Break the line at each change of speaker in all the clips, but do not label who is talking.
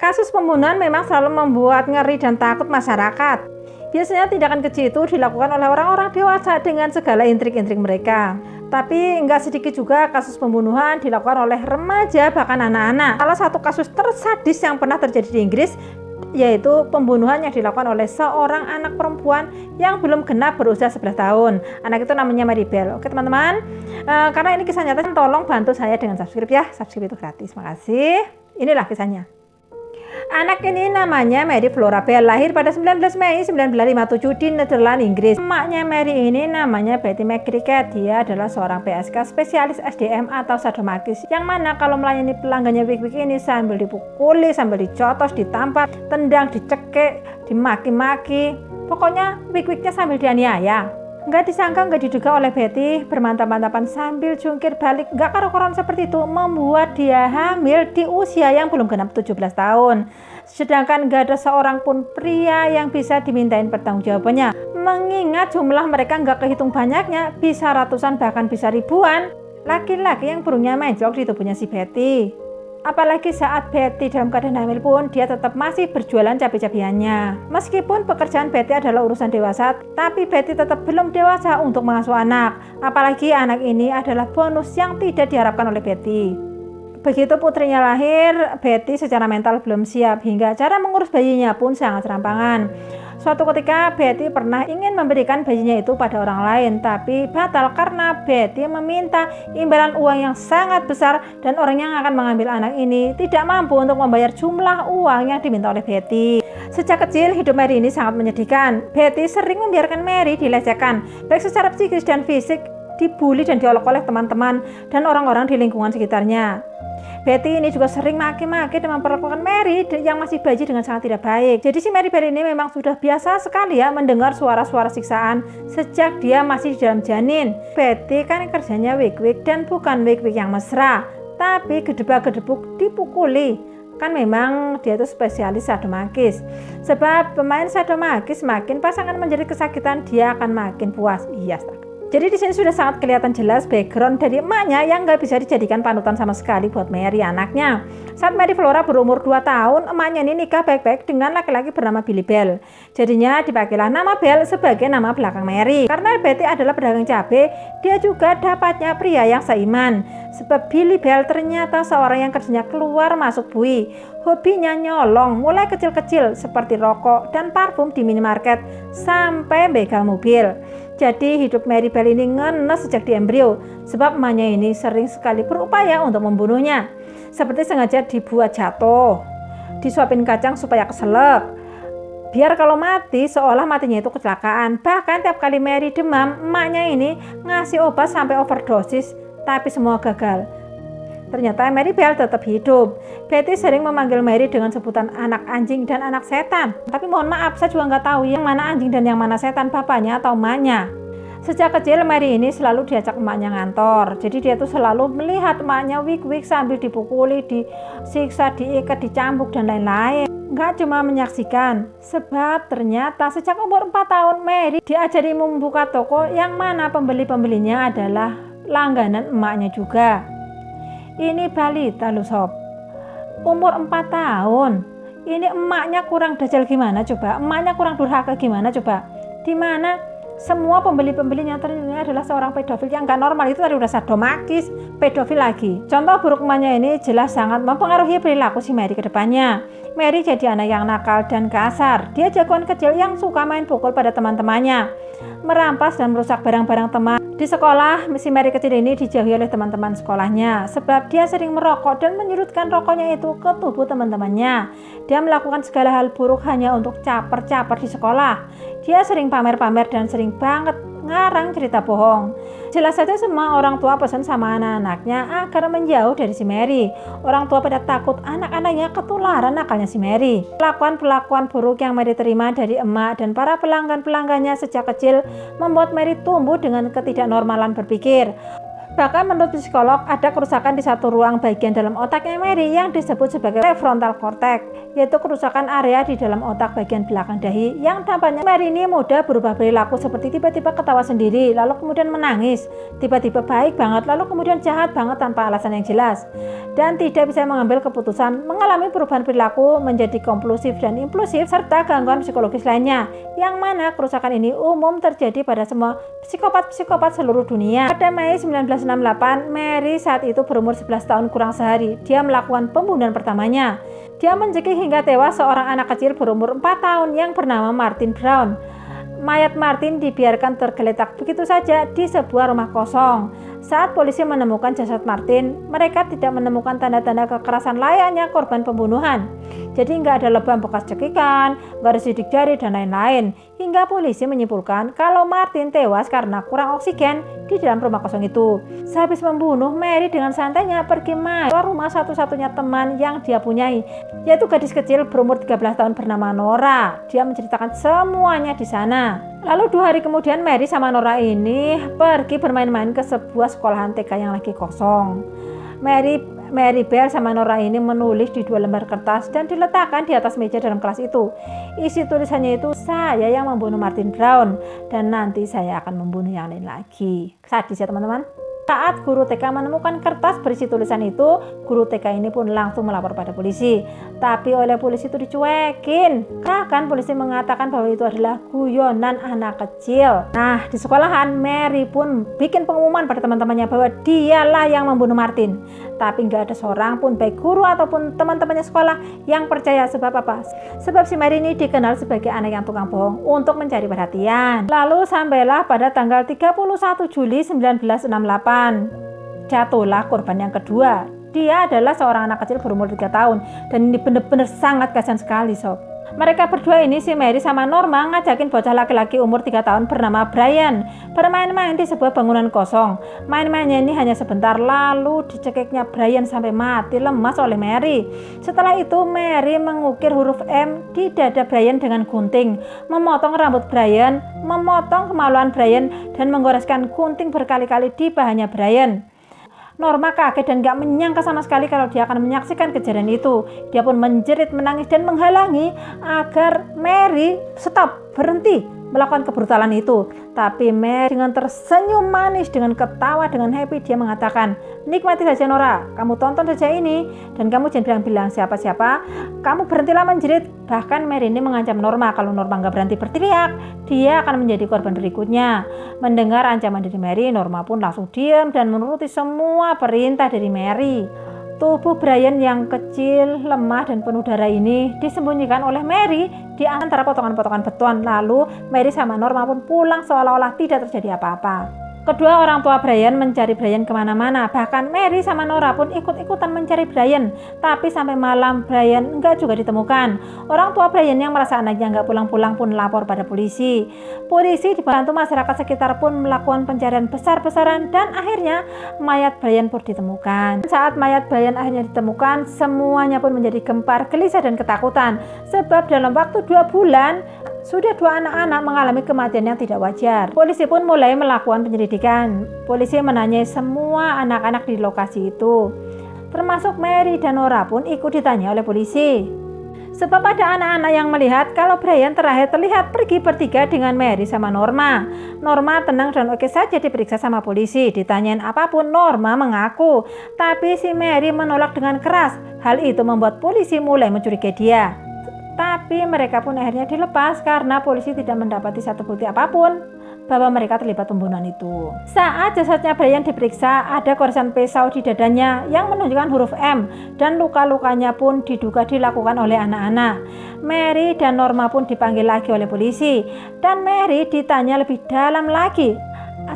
Kasus pembunuhan memang selalu membuat ngeri dan takut masyarakat. Biasanya tindakan keji itu dilakukan oleh orang-orang dewasa dengan segala intrik-intrik mereka. Tapi nggak sedikit juga kasus pembunuhan dilakukan oleh remaja bahkan anak-anak. Salah satu kasus tersadis yang pernah terjadi di Inggris yaitu pembunuhan yang dilakukan oleh seorang anak perempuan yang belum genap berusia 11 tahun. Anak itu namanya Mary Bell. Oke teman-teman, karena ini kisah nyata, tolong bantu saya dengan subscribe ya. Subscribe itu gratis. Makasih. Inilah kisahnya. Anak ini namanya Mary Flora Bell, lahir pada 19 Mei 1957 di Nederland, Inggris. Emaknya Mary ini namanya Betty McCricket. Dia adalah seorang PSK spesialis SDM atau sadomakis, yang mana kalau melayani pelanggannya wik-wik ini sambil dipukuli, sambil dicotos, ditampar, tendang, dicekik, dimaki-maki. Pokoknya wik-wiknya sambil dianiaya. Nggak disangka, nggak diduga oleh Betty bermantap-mantapan sambil jungkir balik, nggak karu-karuan seperti itu, membuat dia hamil di usia yang belum genap 17 tahun. Sedangkan nggak ada seorang pun pria yang bisa dimintain pertanggungjawabannya. Mengingat jumlah mereka nggak kehitung banyaknya, bisa ratusan bahkan bisa ribuan laki-laki yang burungnya menjlok di tubuhnya si Betty. Apalagi saat Betty dalam keadaan hamil pun, dia tetap masih berjualan cabai-cabiannya. Meskipun pekerjaan Betty adalah urusan dewasa, tapi Betty tetap belum dewasa untuk mengasuh anak. Apalagi anak ini adalah bonus yang tidak diharapkan oleh Betty. Begitu putrinya lahir, Betty secara mental belum siap, hingga cara mengurus bayinya pun sangat serampangan. Suatu ketika Betty pernah ingin memberikan bayinya itu pada orang lain, tapi batal karena Betty meminta imbalan uang yang sangat besar dan orang yang akan mengambil anak ini tidak mampu untuk membayar jumlah uang yang diminta oleh Betty. Sejak kecil hidup Mary ini sangat menyedihkan. Betty sering membiarkan Mary dilecehkan, baik secara psikis dan fisik, dibully dan diolok oleh teman-teman dan orang-orang di lingkungan sekitarnya. Betty ini juga sering maki-maki dan memperlakukan Mary yang masih bayi dengan sangat tidak baik. Jadi si Mary Bell ini memang sudah biasa sekali ya mendengar suara-suara siksaan sejak dia masih di dalam janin. Betty kan kerjanya wik-wik dan bukan wik-wik yang mesra, tapi gedebak-gedebuk dipukuli. Kan memang dia itu spesialis sadomakis. Sebab pemain sadomakis makin pasangan menjadi kesakitan, dia akan makin puas. Iya, jadi di sini sudah sangat kelihatan jelas background dari emaknya yang nggak bisa dijadikan panutan sama sekali buat Mary anaknya. Saat Mary Flora berumur 2 tahun, emaknya ini nikah baik-baik dengan laki-laki bernama Billy Bell. Jadinya dipakailah nama Bell sebagai nama belakang Mary. Karena Betty adalah pedagang cabai, dia juga dapatnya pria yang seiman. Sebab Billy Bell ternyata seorang yang kerjanya keluar masuk bui. Hobinya nyolong mulai kecil-kecil seperti rokok dan parfum di minimarket sampai begal mobil. Jadi hidup Mary Bell ini ngenes sejak di embrio, sebab emaknya ini sering sekali berupaya untuk membunuhnya. Seperti sengaja dibuat jatuh, disuapin kacang supaya keselak, biar kalau mati seolah matinya itu kecelakaan. Bahkan tiap kali Mary demam, emaknya ini ngasih obat sampai overdosis, tapi semua gagal. Ternyata Mary Bell tetap hidup. Betty sering memanggil Mary dengan sebutan anak anjing dan anak setan. Tapi mohon maaf, saya juga nggak tahu yang mana anjing dan yang mana setan, bapaknya atau emaknya. Sejak kecil Mary ini selalu diajak emaknya ngantor. Jadi dia tuh selalu melihat emaknya wik-wik sambil dipukuli, disiksa, diikat, dicambuk dan lain-lain. Nggak cuma menyaksikan, sebab ternyata sejak umur 4 tahun Mary diajari membuka toko yang mana pembeli-pembelinya adalah langganan emaknya juga. Ini balita loh sob, umur 4 tahun. Ini emaknya kurang dajal gimana coba, emaknya kurang durhaka gimana coba. Dimana semua pembeli-pembelinya ternyata adalah seorang pedofil yang gak normal. Itu tadi udah sadomakis, pedofil lagi. Contoh buruk emaknya ini jelas sangat mempengaruhi perilaku si Mary ke depannya. Mary jadi anak yang nakal dan kasar. Dia jagoan kecil yang suka main pukul pada teman-temannya, merampas dan merusak barang-barang teman. Di sekolah, si Mary kecil ini dijauhi oleh teman-teman sekolahnya sebab dia sering merokok dan menyurutkan rokoknya itu ke tubuh teman-temannya. Dia melakukan segala hal buruk hanya untuk caper-caper di sekolah. Dia sering pamer-pamer dan sering banget ngarang cerita bohong. Jelas saja semua orang tua pesan sama anak-anaknya agar menjauh dari si Mary. Orang tua pada takut anak-anaknya ketularan nakalnya si Mary. Perlakuan-perlakuan buruk yang Mary terima dari emak dan para pelanggan-pelanggannya sejak kecil membuat Mary tumbuh dengan ketidaknormalan berpikir. Bahkan menurut psikolog, ada kerusakan di satu ruang bagian dalam otaknya Mary yang disebut sebagai prefrontal cortex, yaitu kerusakan area di dalam otak bagian belakang dahi yang dampaknya Mary ini mudah berubah perilaku seperti tiba-tiba ketawa sendiri, lalu kemudian menangis, tiba-tiba baik banget, lalu kemudian jahat banget tanpa alasan yang jelas, dan tidak bisa mengambil keputusan, mengalami perubahan perilaku menjadi kompulsif dan impulsif, serta gangguan psikologis lainnya, yang mana kerusakan ini umum terjadi pada semua psikopat-psikopat seluruh dunia. Pada Mei 1968, Mary saat itu berumur 11 tahun kurang sehari. Dia melakukan pembunuhan pertamanya. Dia mencekik hingga tewas seorang anak kecil berumur 4 tahun yang bernama Martin Brown. Mayat Martin dibiarkan tergeletak begitu saja di sebuah rumah kosong. Saat polisi menemukan jasad Martin, mereka tidak menemukan tanda-tanda kekerasan layaknya korban pembunuhan. Jadi nggak ada lebam bekas cekikan, nggak ada sidik jari, dan lain-lain. Hingga polisi menyimpulkan kalau Martin tewas karena kurang oksigen di dalam rumah kosong itu. Sehabis membunuh, Mary dengan santainya pergi ke rumah satu-satunya teman yang dia punyai, yaitu gadis kecil berumur 13 tahun bernama Nora. Dia menceritakan semuanya di sana. Lalu 2 hari kemudian Mary sama Nora ini pergi bermain-main ke sebuah sekolahan TK yang lagi kosong. Mary Bell sama Nora ini menulis di 2 lembar kertas dan diletakkan di atas meja dalam kelas itu. Isi tulisannya itu, "Saya yang membunuh Martin Brown dan nanti saya akan membunuh yang lain lagi." Sadis ya teman-teman. Saat guru TK menemukan kertas berisi tulisan itu, guru TK ini pun langsung melapor pada polisi. Tapi oleh polisi itu dicuekin. Bahkan polisi mengatakan bahwa itu adalah guyonan anak kecil. Nah, di sekolahan Mary pun bikin pengumuman pada teman-temannya bahwa dialah yang membunuh Martin. Tapi nggak ada seorang pun, baik guru ataupun teman-temannya sekolah, yang percaya. Sebab apa? Sebab si Mary ini dikenal sebagai anak yang tukang bohong untuk mencari perhatian. Lalu sampailah pada tanggal 31 Juli 1968. Jatuhlah korban yang kedua. Dia adalah seorang anak kecil berumur 3 tahun. Dan ini benar-benar sangat kasihan sekali sob. Mereka berdua ini, si Mary sama Norma, ngajakin bocah laki-laki umur 3 tahun bernama Brian bermain-main di sebuah bangunan kosong. Main-mainnya ini hanya sebentar, lalu dicekiknya Brian sampai mati lemas oleh Mary. Setelah itu Mary mengukir huruf M di dada Brian dengan gunting, memotong rambut Brian, memotong kemaluan Brian, dan menggoreskan gunting berkali-kali di bahannya Brian. Norma kaget dan gak menyangka sama sekali kalau dia akan menyaksikan kejadian itu. Dia pun menjerit, menangis, dan menghalangi agar Mary berhenti melakukan kebrutalan itu. Tapi Mary dengan tersenyum manis, dengan ketawa, dengan happy, dia mengatakan, "Nikmati saja Nora, kamu tonton saja ini, dan kamu jangan bilang siapa-siapa, kamu berhentilah menjerit." Bahkan Mary ini mengancam Norma kalau Norma nggak berhenti berteriak, dia akan menjadi korban berikutnya. Mendengar ancaman dari Mary, Norma pun langsung diam dan menuruti semua perintah dari Mary. Tubuh Brian yang kecil, lemah, dan penuh darah ini disembunyikan oleh Mary di antara potongan-potongan beton. Lalu Mary sama Norma pun pulang seolah-olah tidak terjadi apa-apa. Kedua orang tua Brian mencari Brian kemana-mana. Bahkan Mary sama Nora pun ikut-ikutan mencari Brian. Tapi sampai malam Brian enggak juga ditemukan. Orang tua Brian yang merasa anaknya enggak pulang-pulang pun lapor pada polisi. Polisi dibantu masyarakat sekitar pun melakukan pencarian besar-besaran dan akhirnya mayat Brian pun ditemukan. Saat mayat Brian akhirnya ditemukan, semuanya pun menjadi gempar, gelisah, dan ketakutan. Sebab dalam waktu 2 bulan sudah 2 anak-anak mengalami kematian yang tidak wajar. Polisi pun mulai melakukan penyelidikan. Polisi menanyai semua anak-anak di lokasi itu. Termasuk Mary dan Nora pun ikut ditanya oleh polisi. Sebab ada anak-anak yang melihat kalau Brian terakhir terlihat pergi bertiga dengan Mary sama Norma. Norma tenang dan oke saja diperiksa sama polisi. Ditanyain apapun, Norma mengaku. Tapi si Mary menolak dengan keras. Hal itu membuat polisi mulai mencurigai dia. Tapi mereka pun akhirnya dilepas karena polisi tidak mendapati satu bukti apapun bahwa mereka terlibat pembunuhan itu. Saat jasadnya Brian diperiksa, ada goresan pisau di dadanya yang menunjukkan huruf M, dan luka-lukanya pun diduga dilakukan oleh anak-anak. Mary dan Norma pun dipanggil lagi oleh polisi, dan Mary ditanya lebih dalam lagi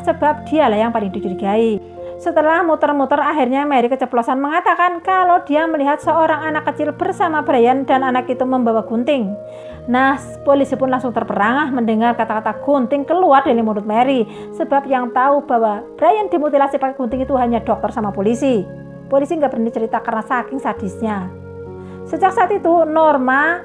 sebab dialah yang paling dicurigai. Setelah muter-muter, akhirnya Mary keceplosan mengatakan kalau dia melihat seorang anak kecil bersama Brian dan anak itu membawa gunting. Nah, polisi pun langsung terperangah mendengar kata-kata gunting keluar dari mulut Mary. Sebab yang tahu bahwa Brian dimutilasi pakai gunting itu hanya dokter sama polisi. Polisi nggak berani cerita karena saking sadisnya. Sejak saat itu, Norma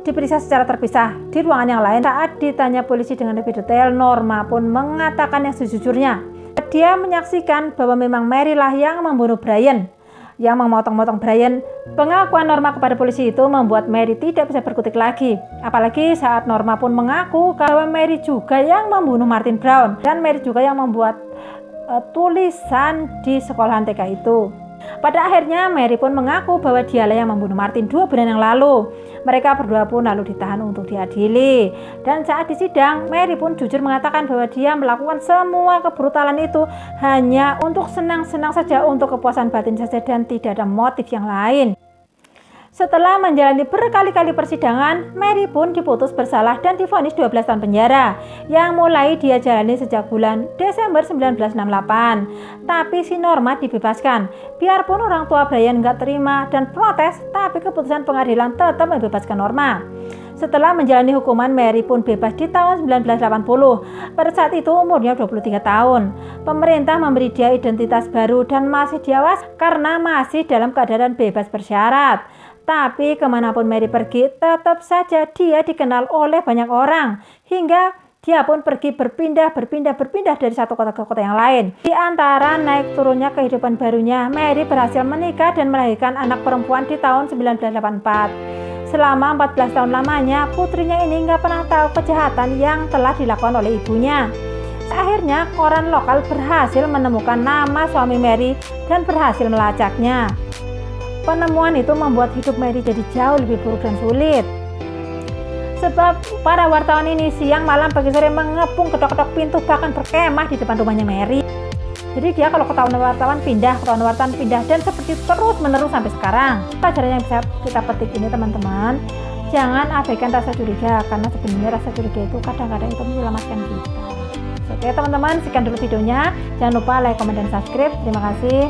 diperiksa secara terpisah di ruangan yang lain. Saat ditanya polisi dengan lebih detail, Norma pun mengatakan yang sejujurnya. Dia menyaksikan bahwa memang Mary lah yang membunuh Brian, yang memotong-motong Brian. Pengakuan Norma kepada polisi itu membuat Mary tidak bisa berkutik lagi. Apalagi saat Norma pun mengaku kalau Mary juga yang membunuh Martin Brown dan Mary juga yang membuat tulisan di sekolahan TK itu. Pada akhirnya Mary pun mengaku bahwa dialah yang membunuh Martin 2 bulan yang lalu. Mereka berdua pun lalu ditahan untuk diadili. Dan saat di sidang, Mary pun jujur mengatakan bahwa dia melakukan semua kebrutalan itu hanya untuk senang-senang saja, untuk kepuasan batin saja, dan tidak ada motif yang lain. Setelah menjalani berkali-kali persidangan, Mary pun diputus bersalah dan divonis 12 tahun penjara yang mulai dia jalani sejak bulan Desember 1968. Tapi si Norma dibebaskan. Biarpun orang tua Brian nggak terima dan protes, tapi keputusan pengadilan tetap membebaskan Norma. Setelah menjalani hukuman, Mary pun bebas di tahun 1980. Pada saat itu umurnya 23 tahun. Pemerintah memberi dia identitas baru dan masih diawas karena masih dalam keadaan bebas bersyarat. Tapi kemanapun Mary pergi, tetap saja dia dikenal oleh banyak orang. Hingga dia pun pergi berpindah dari satu kota ke kota yang lain. Di antara naik turunnya kehidupan barunya, Mary berhasil menikah dan melahirkan anak perempuan di tahun 1984. Selama 14 tahun lamanya, putrinya ini nggak pernah tahu kejahatan yang telah dilakukan oleh ibunya. Akhirnya, koran lokal berhasil menemukan nama suami Mary dan berhasil melacaknya. Penemuan itu membuat hidup Mary jadi jauh lebih buruk dan sulit. Sebab para wartawan ini siang, malam, pagi, sore mengepung, ketok-ketok pintu, bahkan berkemah di depan rumahnya Mary. Jadi dia kalau ketahuan wartawan pindah, dan seperti terus menerus sampai sekarang. Pelajaran yang bisa kita petik ini teman-teman, jangan abaikan rasa curiga, karena sebenarnya rasa curiga itu kadang-kadang itu menyelamatkan kita. Oke teman-teman, sekian dulu videonya. Jangan lupa like, komen, dan subscribe. Terima kasih.